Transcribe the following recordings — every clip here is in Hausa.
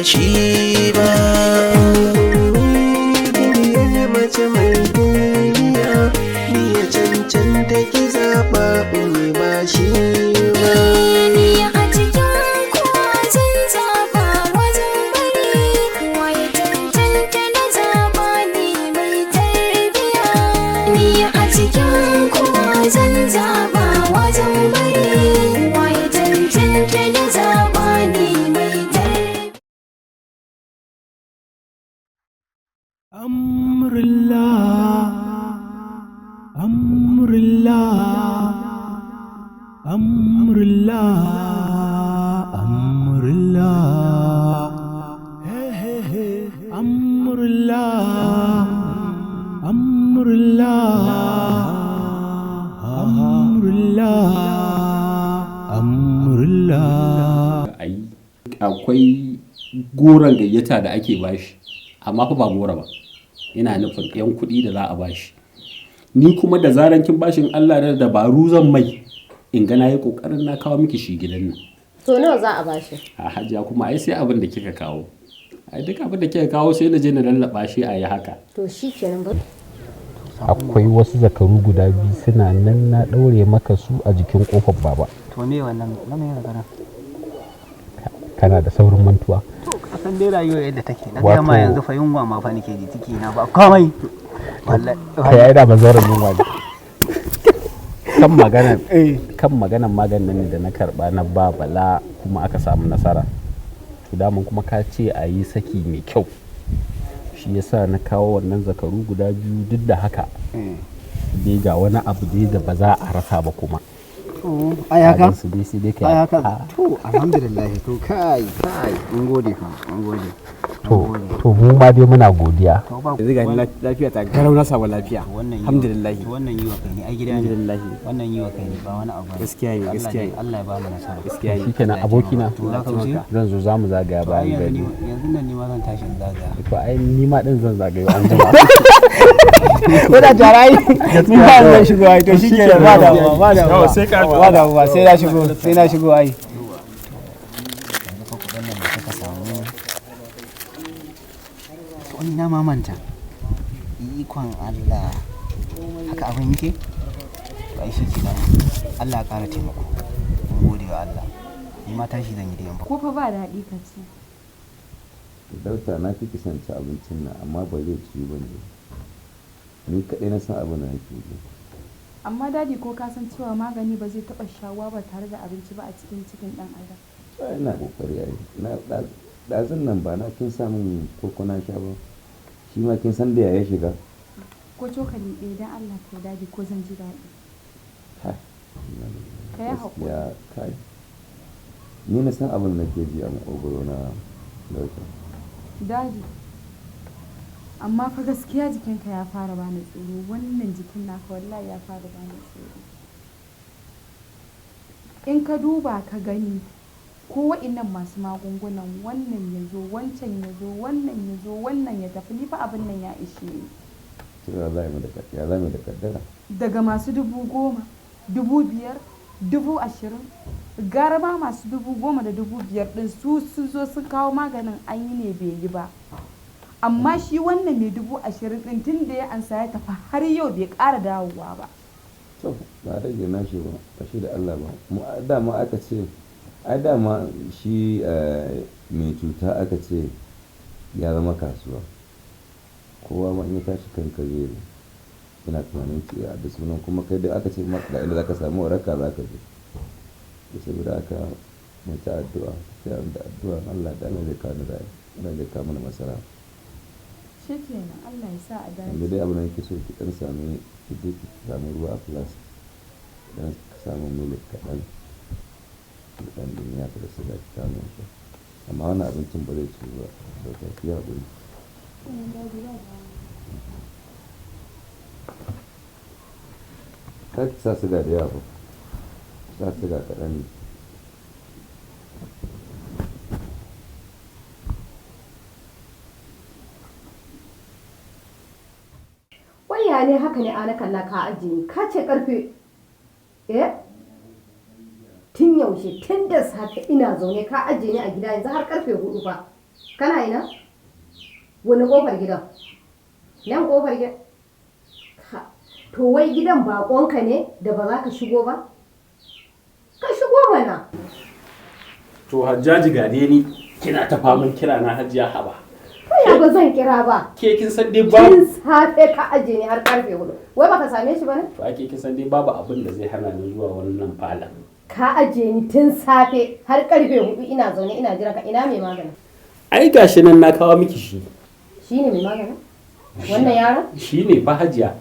shi ba. Duniyar mace mai duniya, ni ya cancanta ki zaɓa ba shi ba. Ni a cikin kowa zan zaɓa wajen bari, kowa ya cancanta na zaɓa ni mai tarbiya. Ni a cikin kowa zan zaɓa wajen bari, kowa ya cancanta na zaɓa ni mai tarbiya. Amrullah, Amrullah, Amrullah, Amrullah, Amrullah, Amrullah, Amrullah, Amrullah. Akwai goron gayyata da ake bashi, amma fa ba gora ba, ina nufin 'yan kuɗi da za a bashi. Ni kuma da zaran kin bashin Allah da dabaru zan mai in ga nayi kokarin na kawo miki shi gidan nan. To nawa za a bashi? A hajiya kuma ai sai abin da kika kawo. Ai duk abin da kika kawo sai na je na lallaba shi a yi haka. To shi kenan ba. Akwai wasu zakaru guda biyu suna nan na ɗaure maka su a jikin ƙofar baba. To me wannan na me magana? Kana da saurin mantuwa. To kasan dai rayuwa yadda take. Na ga ma yanzu fa yunwa ma fa nake ji ciki na ba komai. Wallahi kai da bazaran yunwa ne. Kan maganan maganin da na karba na ba bala kuma aka samu nasara. To daman kuma ka ce a yi saki mai kyau. Shi yasa na kawo wannan zakaru guda biyu duk da haka. Dai ga wani abu dai da ba za a rasa ba kuma. to ai haka ai haka to alhamdulillah to kai mun gode fa mun gode to mu ma dai muna godiya yanzu ga lafiya ta garau na samu lafiya alhamdulillah wannan yi wa kai ne ai gida ne wannan yi wa kai ne ba wani abu gaskiya ne gaskiya Allah ya ba mu nasara gaskiya ne shikenan abokina zan zo zamu zagaya bayan gari yanzu nan ni ma zan tashi in zagaya to ai ni ma din zan zagayo an jima wanda jarai ni ba zan shigo ai to shikenan ba da sai ka ba sai na shigo ai wani na mamanta ikon Allah haka abin yake ba shi kenan Allah ya kara taimako mun gode wa Allah ni ma tashi zan yi da yamma ko fa ba daɗi ka ci dauta na fi kisan ci abincin nan amma ba zai ci ba ne ni kaɗai na san abin da nake yi amma dadi ko ka san cewa magani ba zai taɓa shawuwa ba tare da abinci ba a cikin cikin ɗan adam ina kokari ai na ɗazun nan ba na kin samun koko na sha ba shi ma kin san da ya shiga ko cokali ɗaya don Allah kai dadi ko zan ji daɗi ka yi haƙuri kai ni na san abin da ke ji a maƙogoro na dauta dadi amma fa gaskiya jikinka ya fara bani tsoro wannan jikin naka wallahi ya fara bani tsoro in ka duba ka gani ko wa'innan masu magungunan wannan ya zo wancan ya zo wannan ya zo wannan ya tafi ni fa abin nan ya ishe ni ya za mu da kaddara daga masu 10,000 5,000 20,000 gara ma masu 10,000 da 5,000 din su sun zo sun kawo maganin an yi ne bai yi ba amma shi wannan mai 20,000 din tun da ya ansa ya tafi har yau bai ƙara dawowa ba to ba rage nashi ba ba shi da Allah ba mu dama aka ce ai dama shi mai cuta aka ce ya zama kasuwa kowa ma in ya tashi kan kare yana tunanin ce da sunan kuma kai da aka ce ga inda zaka samu waraka zaka je da saboda aka mace addu'a sai da addu'a Allah da Allah zai kawo da Allah zai kawo mana masara shikenan Allah ya sa a dace yanzu dai abin da yake so ki dan sami ki samu ruwa a plus dan ka samu milik kaɗan dan duniya ta da su da ta mun shi amma wannan abincin ba zai ci ba da ta fiya guri kar ki sa siga da yawa sa siga kaɗan ne waya ne haka ne ana kalla ka ajiye ka ce karfe tun yaushe tun da safe ina zaune ka ajiye ni a gida yanzu har karfe 4 ba Kana ina? Wani kofar gidan? Nan kofar gidan? To wai gidan baƙonka ne da ba za ka shigo ba? Ka shigo mana. To Hajjaji gane ni kina ta faman kira na Hajiya haba. Ya ba zan kira ba. Ke kin san dai babu. Tun safe ka aje ni har karfe 4. Wai baka same shi ba ne? To ake kin san dai babu abin da zai hana ni zuwa wannan falon. Ka aje ni tun safe har karfe 4 ina zaune ina jira ka ina mai magana. Ai gashi nan na kawo miki shi. Shi ne mai magana? Wannan yaron? Shi ne fa Hajiya.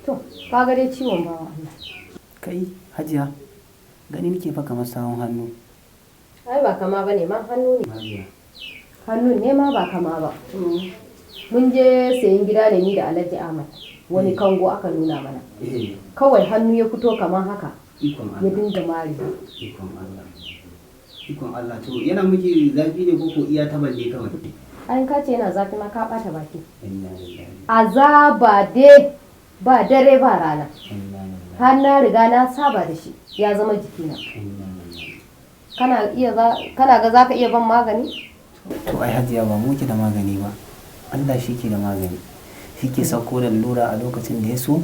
To, ka ga dai ciwon bawa Allah. Kai Hajiya, gani nake fa kamar sawun hannu. Ai ba kama bane ma hannu ne. Hannun ne ma ba kama ba. Mun je sayin gida ne ni da Alhaji Ahmad. Wani kango aka nuna mana. Kawai hannu ya fito kamar haka. Ya dinga mari. Ikon Allah to yana miki zafi ne ko iya ta balle kawai. Ai ka ce yana zafi ma ka bata baki. Azaba dai ba dare ba rana. Har na riga na saba da shi ya zama jikina. Kana ga zaka iya ban magani? To ai Hajiya ba mu ke da magani ba. Allah shi ke da magani. Shi ke sauko da lura a lokacin da ya so,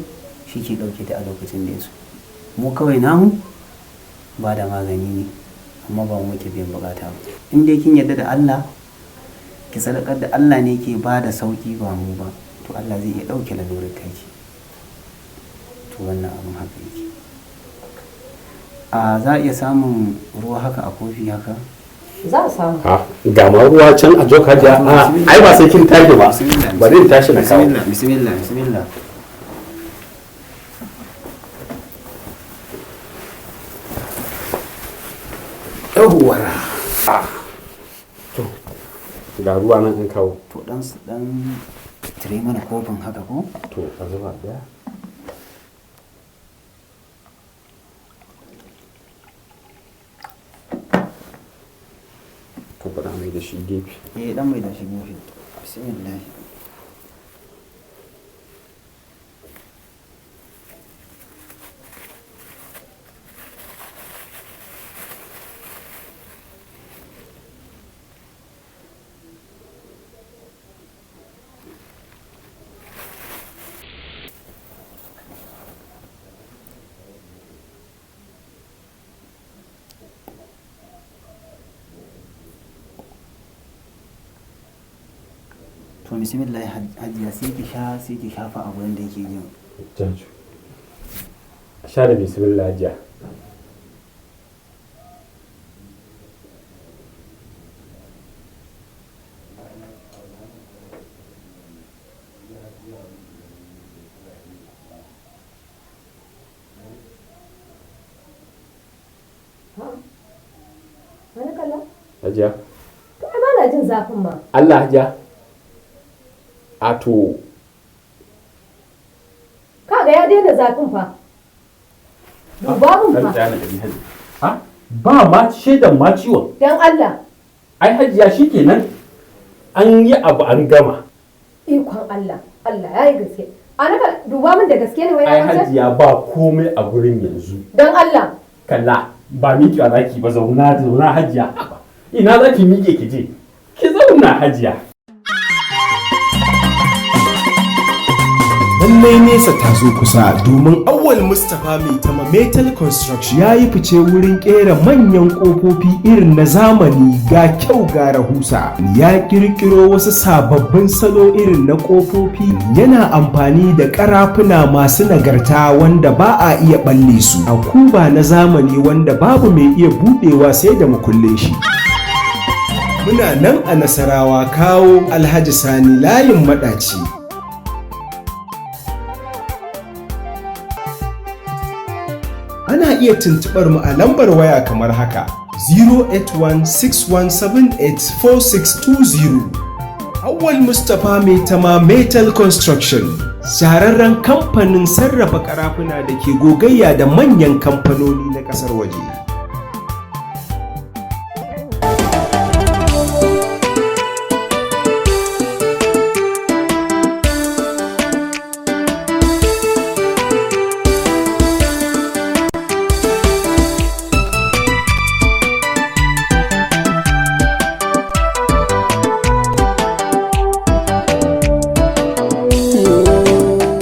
shi ke ɗauke ta a lokacin da ya so. Mu kawai namu ba da magani ne, amma ba mu ke biyan bukata ba. In dai kin yarda da Allah, ki sadakar da Allah ne ke ba da sauki ba mu ba, to Allah zai iya ɗauke lalurar kai. To wannan abin haka yake. Za a iya samun ruwa haka a kofi haka? Za a samu. Ga ma ruwa can a jok Hajiya. Ai ba sai kin tashi ba. Bari in tashi na kawo. Bismillah. Yawwa. To ga ruwa nan in kawo. To dan tire mana kofin haka ko? To a zuba daya. To ba mai da shi gefe. Dan mai da shi gefe. Bismillah. To bismillah Hajiya sai ki shafa a wurin da yake jin. Jaju. Sha da bismillah Hajiya. Wani kalla? Hajiya. To ai ba na jin zafin ma. Allah Hajiya. Ato. Kaga ya daina zafin fa. Babun fa. Ba ma shaidan ma ciwon. Dan Allah. Ai Hajiya shikenan. An yi abu an gama. Ikon Allah. Allah ya yi gaske. Anaka duba min da gaske ne wai ai Hajiya ba komai a gurin yanzu. Dan Allah. Kalla ba miƙewa zaki ba zauna Hajiya. Ina zaki miƙe ki je. Ki zauna Hajiya. Lallai nesa ta zo kusa domin Awwal Mustapha mai tama Metal Construction ya yi fice wurin kera manyan ƙofofi irin na zamani ga kyau ga rahusa. Ya kirkiro wasu sababbin salo irin na ƙofofi, yana amfani da ƙarafuna masu nagarta wanda ba a iya balle su, a kuba na zamani wanda babu mai iya buɗewa sai da makullin shi. Muna nan a Nasarawa kawo Alhaji Sani layin maɗaci. Ana iya tuntuɓar mu a lambar waya kamar haka 08161784620. Awwal Mustapha mai tama Metal Construction, shahararren kamfanin sarrafa karafuna da ke gogayya da manyan kamfanoni na ƙasar waje.